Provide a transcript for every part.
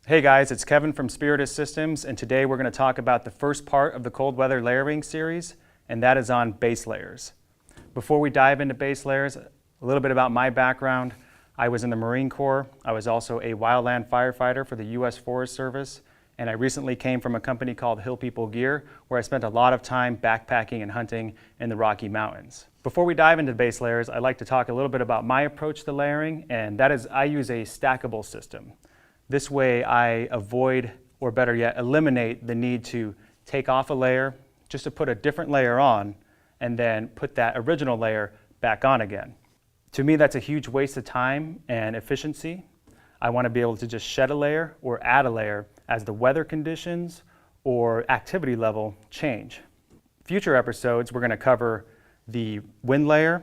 Hey guys, it's Kevin from Spiritus Systems, and today we're going to talk about the first part of the cold weather layering series, and that is on base layers. Before we dive into base layers, a little bit about my background. I was in the Marine Corps. I was also a wildland firefighter for the U.S. Forest Service, and I recently came from a company called Hill People Gear, where I spent a lot of time backpacking and hunting in the Rocky Mountains. Before we dive into base layers, I'd like to talk a little bit about my approach to layering, and that is I use a stackable system. This way I avoid, or better yet, eliminate the need to take off a layer just to put a different layer on and then put that original layer back on again. To me, that's a huge waste of time and efficiency. I want to be able to just shed a layer or add a layer as the weather conditions or activity level change. Future episodes, we're going to cover the wind layer,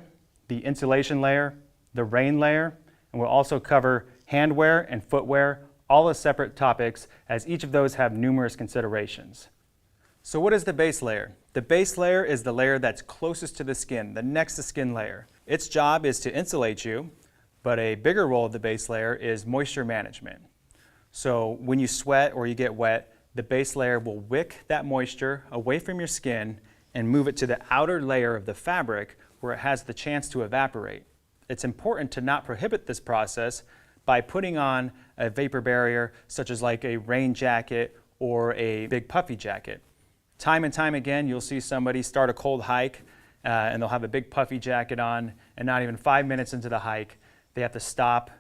the insulation layer, the rain layer, and we'll also cover handwear and footwear, all as separate topics, as each of those have numerous considerations. So what is the base layer? The base layer is the layer that's closest to the skin, the next to skin layer. Its job is to insulate you, but a bigger role of the base layer is moisture management. So when you sweat or you get wet, the base layer will wick that moisture away from your skin and move it to the outer layer of the fabric where it has the chance to evaporate. It's important to not prohibit this process by putting on a vapor barrier such as like a rain jacket or a big puffy jacket. Time and time again, you'll see somebody start a cold hike and they'll have a big puffy jacket on, and not even 5 minutes into the hike, they have to stop,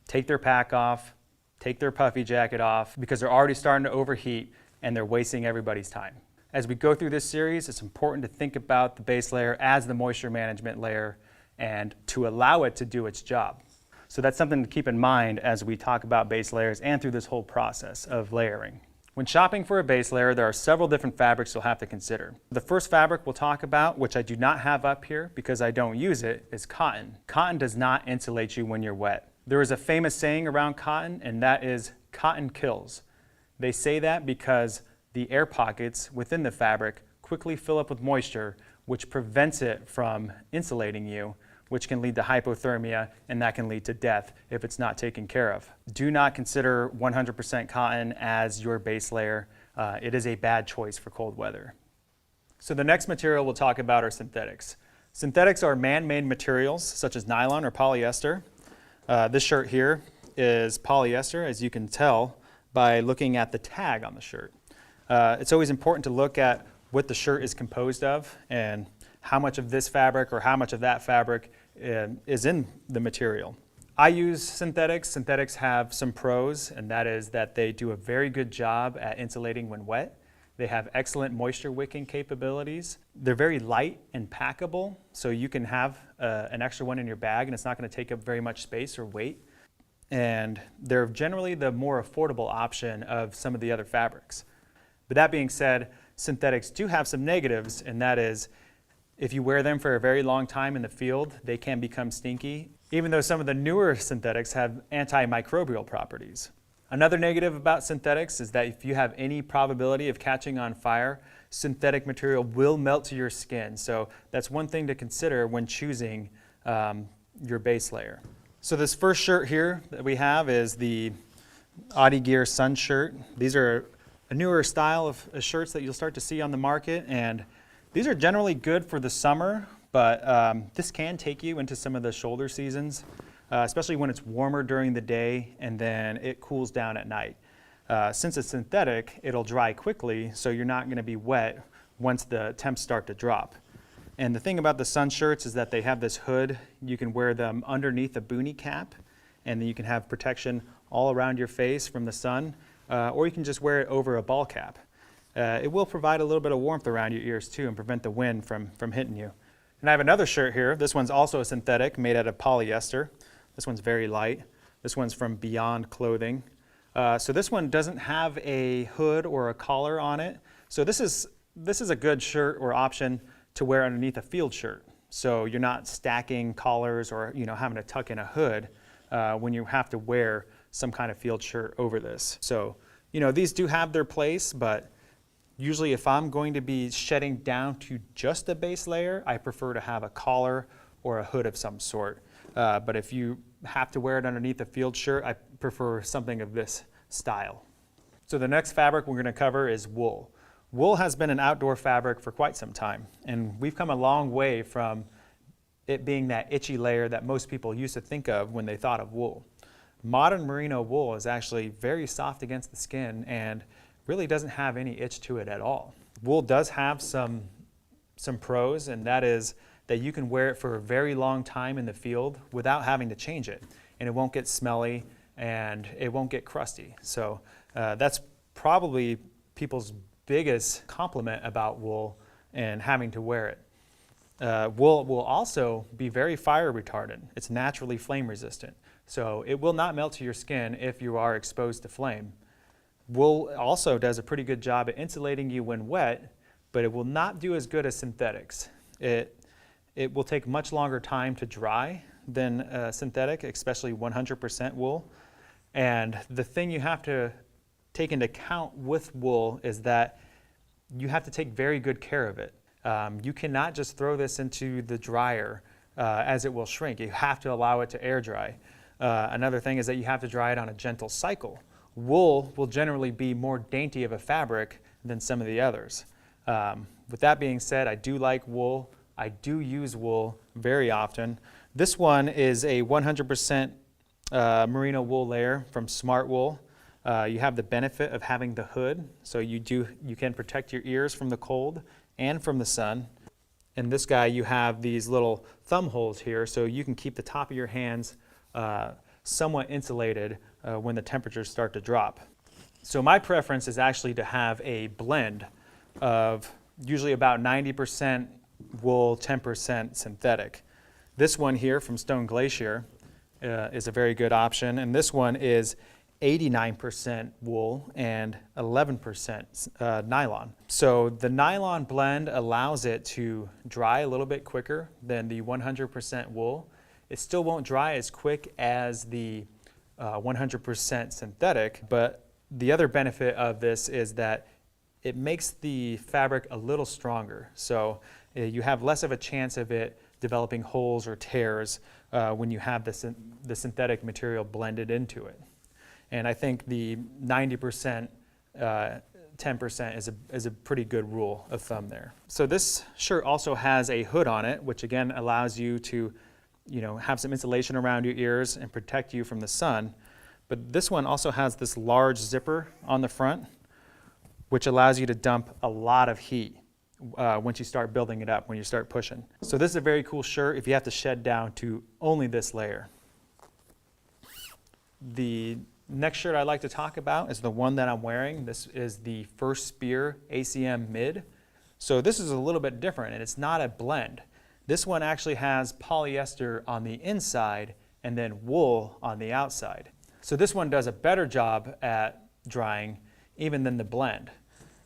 take their pack off, take their puffy jacket off because they're already starting to overheat and they're wasting everybody's time. As we go through this series, it's important to think about the base layer as the moisture management layer and to allow it to do its job. So that's something to keep in mind as we talk about base layers and through this whole process of layering. When shopping for a base layer, there are several different fabrics you'll have to consider. The first fabric we'll talk about, which I do not have up here because I don't use it, is cotton. Cotton does not insulate you when you're wet. There is a famous saying around cotton, and that is, cotton kills. They say that because the air pockets within the fabric quickly fill up with moisture, which prevents it from insulating you, which can lead to hypothermia, and that can lead to death if it's not taken care of. Do not consider 100% cotton as your base layer. It is a bad choice for cold weather. So the next material we'll talk about are synthetics. Synthetics are man-made materials such as nylon or polyester. This shirt here is polyester, as you can tell by looking at the tag on the shirt. It's always important to look at what the shirt is composed of and how much of this fabric or how much of that fabric is in the material. I use synthetics. Synthetics have some pros, and that is that they do a very good job at insulating when wet. They have excellent moisture wicking capabilities. They're very light and packable, so you can have an extra one in your bag and it's not going to take up very much space or weight. And they're generally the more affordable option of some of the other fabrics. But that being said, synthetics do have some negatives, and that is if you wear them for a very long time in the field, they can become stinky, even though some of the newer synthetics have antimicrobial properties. Another negative about synthetics is that if you have any probability of catching on fire, synthetic material will melt to your skin. So that's one thing to consider when choosing your base layer. So this first shirt here that we have is the Audi Gear Sun shirt. These are a newer style of shirts that you'll start to see on the market, and these are generally good for the summer, but this can take you into some of the shoulder seasons, especially when it's warmer during the day and then it cools down at night. Since it's synthetic, it'll dry quickly, so you're not going to be wet once the temps start to drop. And the thing about the sun shirts is that they have this hood. You can wear them underneath a boonie cap, and then you can have protection all around your face from the sun, or you can just wear it over a ball cap. It will provide a little bit of warmth around your ears too and prevent the wind from hitting you. And I have another shirt here. This one's also a synthetic made out of polyester. This one's very light. This one's from Beyond Clothing. So this one doesn't have a hood or a collar on it. So this is a good shirt or option to wear underneath a field shirt. So you're not stacking collars or having to tuck in a hood when you have to wear some kind of field shirt over this. So these do have their place, but usually if I'm going to be shedding down to just a base layer, I prefer to have a collar or a hood of some sort. But if you have to wear it underneath a field shirt, I prefer something of this style. So the next fabric we're going to cover is wool. Wool has been an outdoor fabric for quite some time, and we've come a long way from it being that itchy layer that most people used to think of when they thought of wool. Modern merino wool is actually very soft against the skin and really doesn't have any itch to it at all. Wool does have some pros, and that is that you can wear it for a very long time in the field without having to change it, and it won't get smelly and it won't get crusty. So that's probably people's biggest compliment about wool and having to wear it. Wool will also be very fire retardant. It's naturally flame resistant, so it will not melt to your skin if you are exposed to flame. Wool also does a pretty good job at insulating you when wet, but it will not do as good as synthetics. It will take much longer time to dry than synthetic, especially 100% wool. And the thing you have to take into account with wool is that you have to take very good care of it. You cannot just throw this into the dryer as it will shrink. You have to allow it to air dry. Another thing is that you have to dry it on a gentle cycle. Wool will generally be more dainty of a fabric than some of the others. With that being said, I do like wool. I do use wool very often. This one is a 100% merino wool layer from Smartwool. You have the benefit of having the hood, so you can protect your ears from the cold and from the sun. In this guy, you have these little thumb holes here, so you can keep the top of your hands somewhat insulated when the temperatures start to drop. So my preference is actually to have a blend of usually about 90% wool, 10% synthetic. This one here from Stone Glacier is a very good option, and this one is 89% wool and 11% nylon. So the nylon blend allows it to dry a little bit quicker than the 100% wool. It still won't dry as quick as the 100% synthetic, but the other benefit of this is that it makes the fabric a little stronger. So you have less of a chance of it developing holes or tears when you have the synthetic material blended into it. And I think the 90%, 10% is a pretty good rule of thumb there. So this shirt also has a hood on it, which again allows you to have some insulation around your ears and protect you from the sun. But this one also has this large zipper on the front, which allows you to dump a lot of heat once you start building it up, when you start pushing. So this is a very cool shirt if you have to shed down to only this layer. The next shirt I'd like to talk about is the one that I'm wearing. This is the First Spear ACM Mid. So this is a little bit different, and it's not a blend. This one actually has polyester on the inside and then wool on the outside. So this one does a better job at drying even than the blend.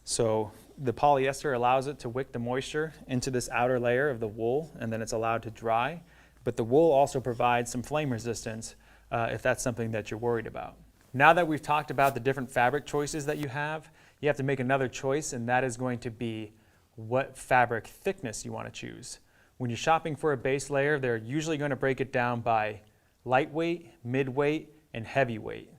So the polyester allows it to wick the moisture into this outer layer of the wool, and then it's allowed to dry. But the wool also provides some flame resistance if that's something that you're worried about. Now that we've talked about the different fabric choices that you have to make another choice, and that is going to be what fabric thickness you want to choose. When you're shopping for a base layer, they're usually going to break it down by lightweight, midweight, and heavyweight.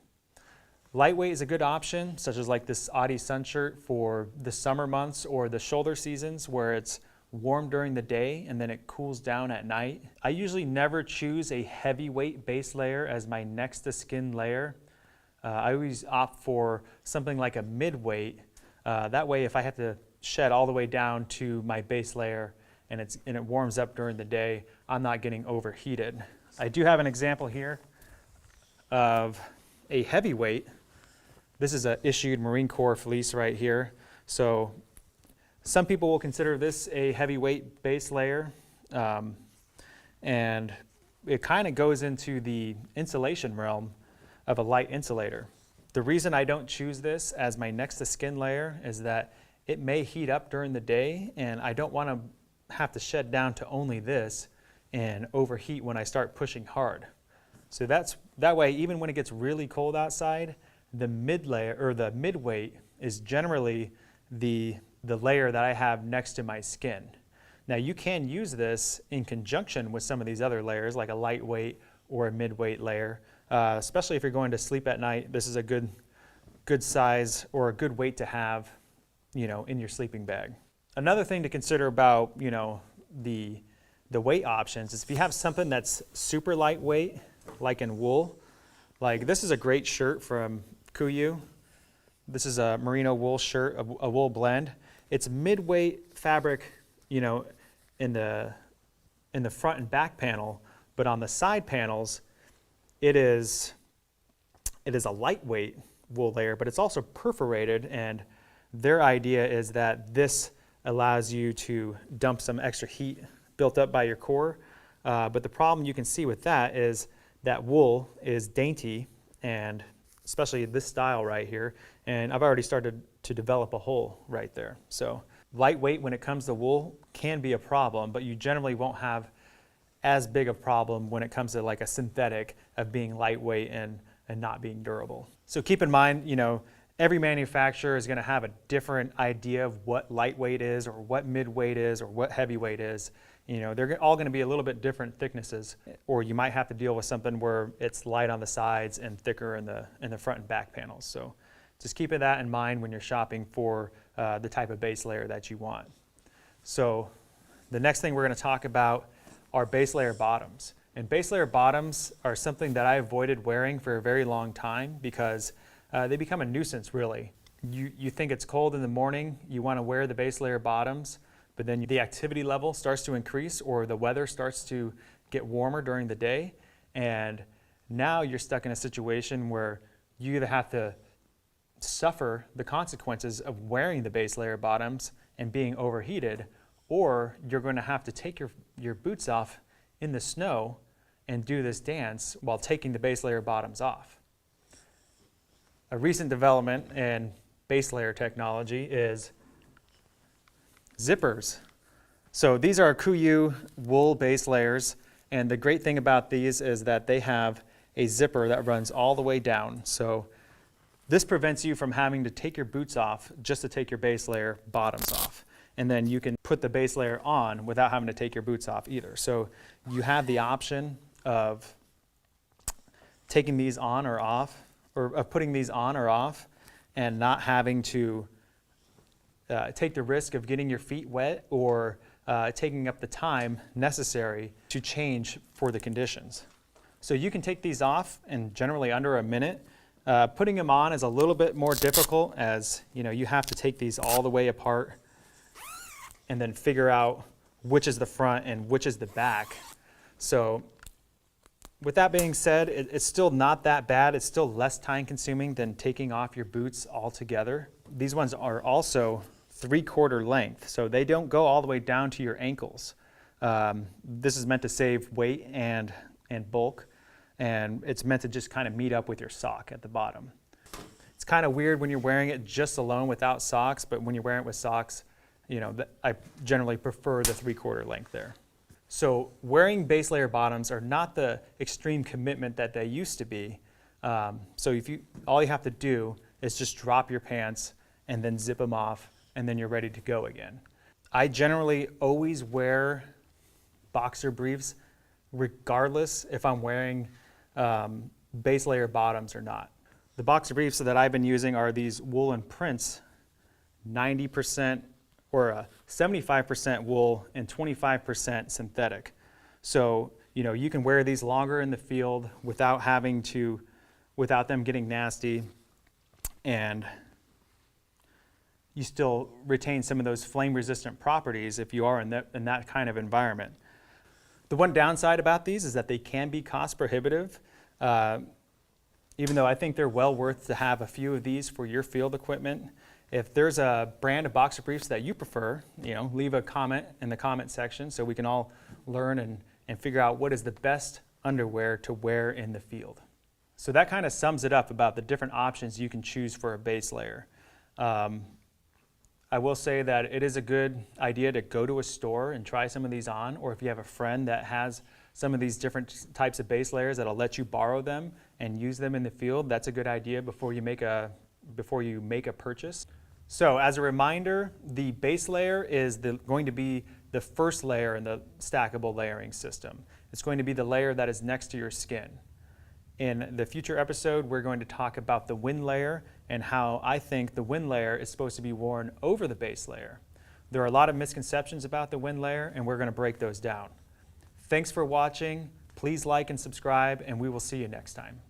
Lightweight is a good option, such as like this Adi Sun shirt for the summer months or the shoulder seasons where it's warm during the day and then it cools down at night. I usually never choose a heavyweight base layer as my next to skin layer. I always opt for something like a midweight. That way if I have to shed all the way down to my base layer and it warms up during the day, I'm not getting overheated. I do have an example here of a heavyweight. This is an issued Marine Corps fleece right here. So some people will consider this a heavyweight base layer, and it kind of goes into the insulation realm of a light insulator. The reason I don't choose this as my next to skin layer is that it may heat up during the day, and I don't want to have to shed down to only this and overheat when I start pushing hard. So that way, even when it gets really cold outside, the mid layer or the midweight is generally the layer that I have next to my skin. Now you can use this in conjunction with some of these other layers, like a lightweight or a midweight layer, especially if you're going to sleep at night. This is a good good size or a good weight to have, in your sleeping bag. Another thing to consider about, the weight options is if you have something that's super lightweight, like in wool, like this is a great shirt from KUIU. This is a merino wool shirt, a wool blend. It's mid-weight fabric, in the front and back panel, but on the side panels, it is a lightweight wool layer, but it's also perforated, and their idea is that this allows you to dump some extra heat built up by your core. But the problem you can see with that is that wool is dainty, and especially this style right here, and I've already started to develop a hole right there. So lightweight when it comes to wool can be a problem, but you generally won't have as big a problem when it comes to like a synthetic of being lightweight and not being durable. So keep in mind, every manufacturer is going to have a different idea of what lightweight is or what midweight is or what heavyweight is. They're all going to be a little bit different thicknesses, or you might have to deal with something where it's light on the sides and thicker in the front and back panels. So just keeping that in mind when you're shopping for the type of base layer that you want. So the next thing we're going to talk about are base layer bottoms. And base layer bottoms are something that I avoided wearing for a very long time because they become a nuisance, really. You think it's cold in the morning, you want to wear the base layer bottoms, but then the activity level starts to increase or the weather starts to get warmer during the day, and now you're stuck in a situation where you either have to suffer the consequences of wearing the base layer bottoms and being overheated, or you're going to have to take your boots off in the snow and do this dance while taking the base layer bottoms off. A recent development in base layer technology is zippers. So these are KUIU wool base layers, and the great thing about these is that they have a zipper that runs all the way down. So this prevents you from having to take your boots off just to take your base layer bottoms off. And then you can put the base layer on without having to take your boots off either. So you have the option of taking these on or off, or of putting these on or off, and not having to take the risk of getting your feet wet or taking up the time necessary to change for the conditions. So you can take these off in generally under a minute. Putting them on is a little bit more difficult, as you have to take these all the way apart and then figure out which is the front and which is the back. So with that being said, it's still not that bad. It's still less time consuming than taking off your boots altogether. These ones are also 3/4 length, so they don't go all the way down to your ankles. This is meant to save weight and bulk, and it's meant to just kind of meet up with your sock at the bottom. It's kind of weird when you're wearing it just alone without socks, but when you're wearing it with socks, I generally prefer the 3/4 length there. So wearing base layer bottoms are not the extreme commitment that they used to be. So all you have to do is just drop your pants and then zip them off, and then you're ready to go again. I generally always wear boxer briefs regardless if I'm wearing base layer bottoms or not. The boxer briefs that I've been using are these Woolen Prince, 90% or 75% wool and 25% synthetic. So you can wear these longer in the field without them getting nasty, and you still retain some of those flame resistant properties if you are in that kind of environment. The one downside about these is that they can be cost prohibitive, even though I think they're well worth to have a few of these for your field equipment. If there's a brand of boxer briefs that you prefer, leave a comment in the comment section so we can all learn and figure out what is the best underwear to wear in the field. So that kind of sums it up about the different options you can choose for a base layer. I will say that it is a good idea to go to a store and try some of these on, or if you have a friend that has some of these different types of base layers that'll let you borrow them and use them in the field, that's a good idea before you make a purchase. So as a reminder, the base layer is going to be the first layer in the stackable layering system. It's going to be the layer that is next to your skin. In the future episode, we're going to talk about the wind layer and how I think the wind layer is supposed to be worn over the base layer. There are a lot of misconceptions about the wind layer, and we're going to break those down. Thanks for watching. Please like and subscribe, and we will see you next time.